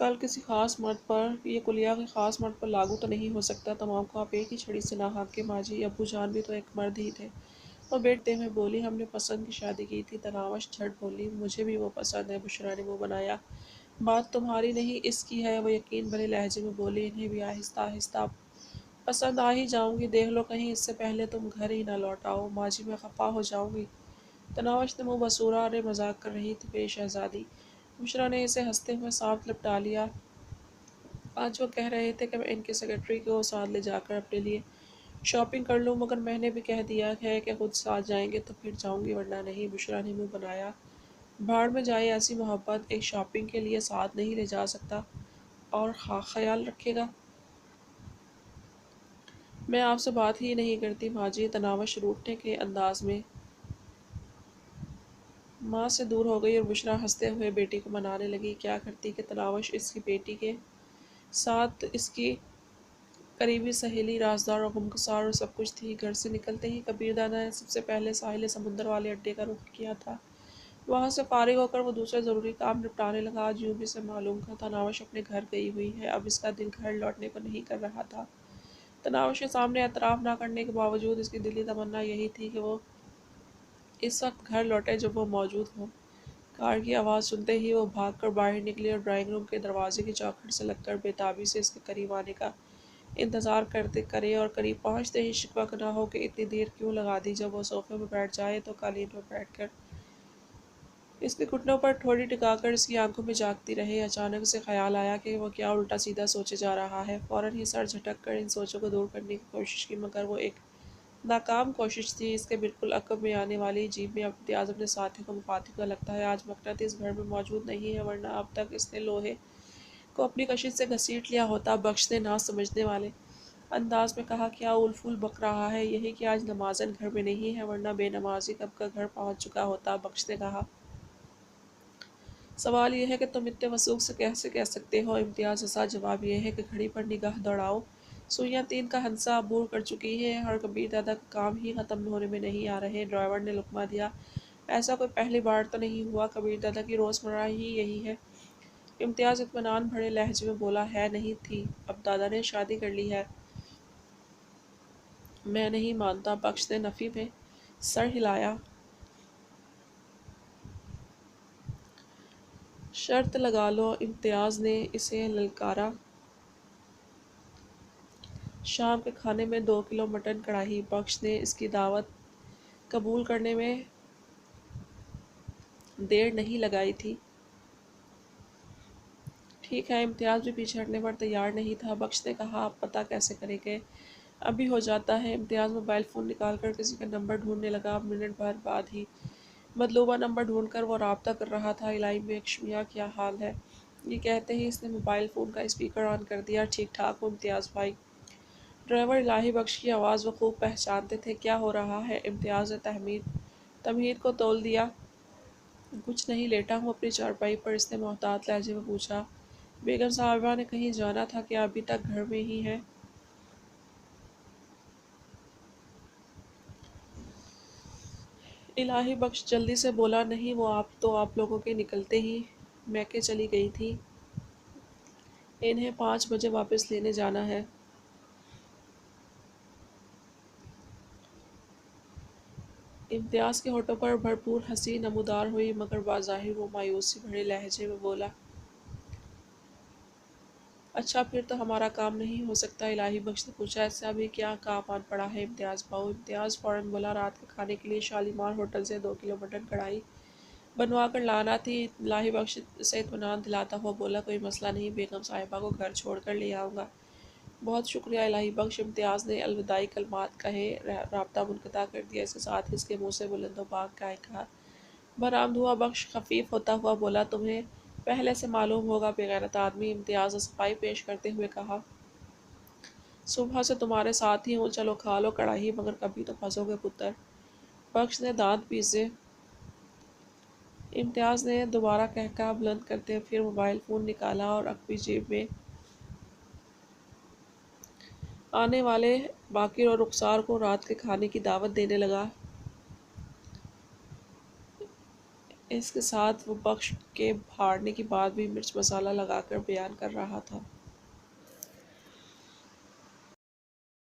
کل کسی خاص مرد پر یہ کلیہ کے خاص مرد پر لاگو تو نہیں ہو سکتا، تمام کو آپ ایک ہی چھڑی سے نہ ہانک کے ماجی ابو جان بھی تو ایک مرد ہی تھے۔ وہ بیٹتے میں بولی، ہم نے پسند کی شادی کی تھی۔ تناوش جھٹ بولی، مجھے بھی وہ پسند ہے۔ بشریٰ نے منہ بنایا، بات تمہاری نہیں اس کی ہے۔ وہ یقین بھرے لہجے میں بولی، انہیں بھی آہستہ آہستہ پسند آ ہی جاؤں گی، دیکھ لو کہیں اس سے پہلے تم گھر ہی نہ لوٹ آؤ، ماجی میں خفا ہو جاؤں گی۔ تناوش نے منہ بسورا، ارے مذاق کر رہی تھی میری شہزادی۔ بشریٰ نے اسے ہنستے ہوئے سانپ لپٹا لیا۔ آج وہ کہہ رہے تھے کہ میں ان کے سیکرٹری کو ساتھ لے جا کر اپنے لیے شاپنگ کر لوں، مگر میں نے بھی کہہ دیا ہے کہ خود ساتھ جائیں گے تو پھر جاؤں گی ورنہ نہیں۔ بشریٰ نے منہ بنایا، بھاڑ میں جائے ایسی محبت، ایک شاپنگ کے لیے ساتھ نہیں لے جا سکتا اور خیال رکھے گا۔ میں آپ سے بات ہی نہیں کرتی ماجی۔ تناوش روٹھنے کے انداز میں ماں سے دور ہو گئی اور بشریٰ ہنستے ہوئے بیٹی کو منانے لگی۔ کیا کرتی کہ تناوش اس کی بیٹی کے ساتھ اس کی قریبی سہیلی، رازدار اور غمگسار اور سب کچھ تھی۔ گھر سے نکلتے ہی کبیر دادا نے سب سے پہلے ساحل سمندر والے اڈے کا رخ کیا تھا۔ وہاں سے فارغ ہو کر وہ دوسرے ضروری کام نپٹانے لگا۔ آج یوں بھی سے معلوم تھا تناوش اپنے گھر گئی ہوئی ہے، اب اس کا دل گھر لوٹنے کو نہیں کر رہا تھا۔ تناوش کے سامنے اعتراف نہ کرنے کے باوجود اس کی دلی تمنا یہی تھی کہ وہ اس وقت گھر لوٹے جب وہ موجود ہو۔ کار کی آواز سنتے ہی وہ بھاگ کر باہر نکلی اور ڈرائنگ روم کے دروازے کی چوکھٹ سے لگ کر بے تابی سے اس کے قریب آنے کا انتظار کرے اور قریب پہنچتے ہی شکوہ نہ ہو کہ اتنی دیر کیوں لگا دی۔ جب وہ صوفے پر بیٹھ جائے تو قالین پر بیٹھ کر اس کے گھٹنوں پر ٹھوڑی ٹکا کر اس کی آنکھوں میں جاگتی رہے۔ اچانک اسے خیال آیا کہ وہ کیا الٹا سیدھا سوچے جا رہا ہے۔ فوراً ہی سر جھٹک کر ان سوچوں کو دور کرنے کی کوشش کی، مگر وہ ایک ناکام کوشش تھی۔ اس کے بالکل عقب میں آنے والی جیپ میں امتیاز اپنے ساتھی کو مخاطب کا لگتا ہے آج مقناطیس گھر میں موجود نہیں ہے، ورنہ اب تک اس نے لوہے کو اپنی کشش سے گھسیٹ لیا ہوتا۔ بخش نے نہ سمجھنے والے انداز میں کہا، کیا اول پھول بک رہا ہے؟ یہی کہ آج نمازن گھر میں نہیں ہے، ورنہ بے نمازی کب کا گھر پہنچ چکا ہوتا۔ بخش نے کہا، سوال یہ ہے کہ تم اتنے وثوق سے کیسے کہہ سکتے ہو؟ امتیاز ہنسا، جواب یہ ہے کہ گھڑی پر نگاہ دوڑاؤ، سوئیاں 3 کا ہنسا عبور کر چکی ہیں اور کبیر دادا کا کام ہی ختم ہونے میں نہیں آ رہے۔ ڈرائیور نے لقمہ دیا، ایسا کوئی پہلی بار تو نہیں ہوا، کبیر دادا کی روزمرہ ہی یہی ہے۔ امتیاز اطمینان بھرے لہجے میں بولا، ہے نہیں تھی، اب دادا نے شادی کر لی ہے۔ میں نہیں مانتا۔ بخش نے نفی میں سر ہلایا، شرط لگا لو۔ امتیاز نے اسے للکارا، شام کے کھانے میں 2 کلو مٹن کڑھائی۔ بخش نے اس کی دعوت قبول کرنے میں دیر نہیں لگائی تھی۔ ٹھیک ہے۔ امتیاز بھی پیچھے ہٹنے پر تیار نہیں تھا۔ بخش نے کہا، آپ پتہ کیسے کریں گے؟ ابھی ہو جاتا ہے۔ امتیاز موبائل فون نکال کر کسی کا نمبر ڈھونڈنے لگا۔ منٹ بھر بعد ہی مطلوبہ نمبر ڈھونڈ کر وہ رابطہ کر رہا تھا۔ الہی بخش میاں، کیا حال ہے؟ یہ کہتے ہی اس نے موبائل فون کا اسپیکر آن کر دیا۔ ٹھیک ٹھاک ہوں امتیاز بھائی۔ ڈرائیور الہی بخش کی آواز وہ خوب پہچانتے تھے۔ کیا ہو رہا ہے؟ امتیاز نے تمہید کو تول دیا۔ کچھ نہیں، لیٹا ہوں اپنی چارپائی پر، اس نے محتاط لہجے میں پوچھا۔ بیگم صاحبہ نے کہیں جانا تھا، کیا ابھی تک گھر میں ہی ہیں؟ الہی بخش جلدی سے بولا، نہیں، وہ آپ لوگوں کے نکلتے ہی میکے چلی گئی تھی، انہیں 5 بجے واپس لینے جانا ہے۔ امتیاز کے ہونٹوں پر بھرپور ہنسی نمودار ہوئی، مگر بظاہر وہ مایوسی بھرے لہجے میں بولا، اچھا پھر تو ہمارا کام نہیں ہو سکتا؟ الہی بخش نے پوچھا، اس سے ابھی کیا کام آن پڑا ہے امتیاز بھاؤ؟ امتیاز فوراً بولا، رات کے کھانے کے لیے شالیمار ہوٹل سے 2 کلو مٹن کڑھائی بنوا کر لانا تھی۔ الہی بخش سے اطمینان دلاتا ہوا بولا، کوئی مسئلہ نہیں، بیگم صاحبہ کو گھر چھوڑ کر لے آؤں گا۔ بہت شکریہ الہی بخش۔ امتیاز نے الوداعی کلمات کہے رابطہ منقطع کر دیا، اس کے ساتھ ہی اس کے منہ سے بلند و پاک کا انکار برآمد ہوا۔ بخش خفیف ہوتا ہوا بولا، تمہیں پہلے سے معلوم ہوگا بے غیرت آدمی۔ امتیاز نے صفائی پیش کرتے ہوئے کہا، صبح سے تمہارے ساتھ ہی ہوں، چلو کھا لو کڑھائی، مگر کبھی تو پھنسو گے پتر۔ بخش نے دانت پیسے۔ امتیاز نے دوبارہ قہقہہ بلند کرتے پھر موبائل فون نکالا اور عقبی جیب میں آنے والے باقر اور رخسار کو رات کے کھانے کی دعوت دینے لگا۔ اس کے ساتھ وہ بخش کے بھاڑنے کی بات بھی مرچ مسالہ لگا کر بیان کر رہا تھا۔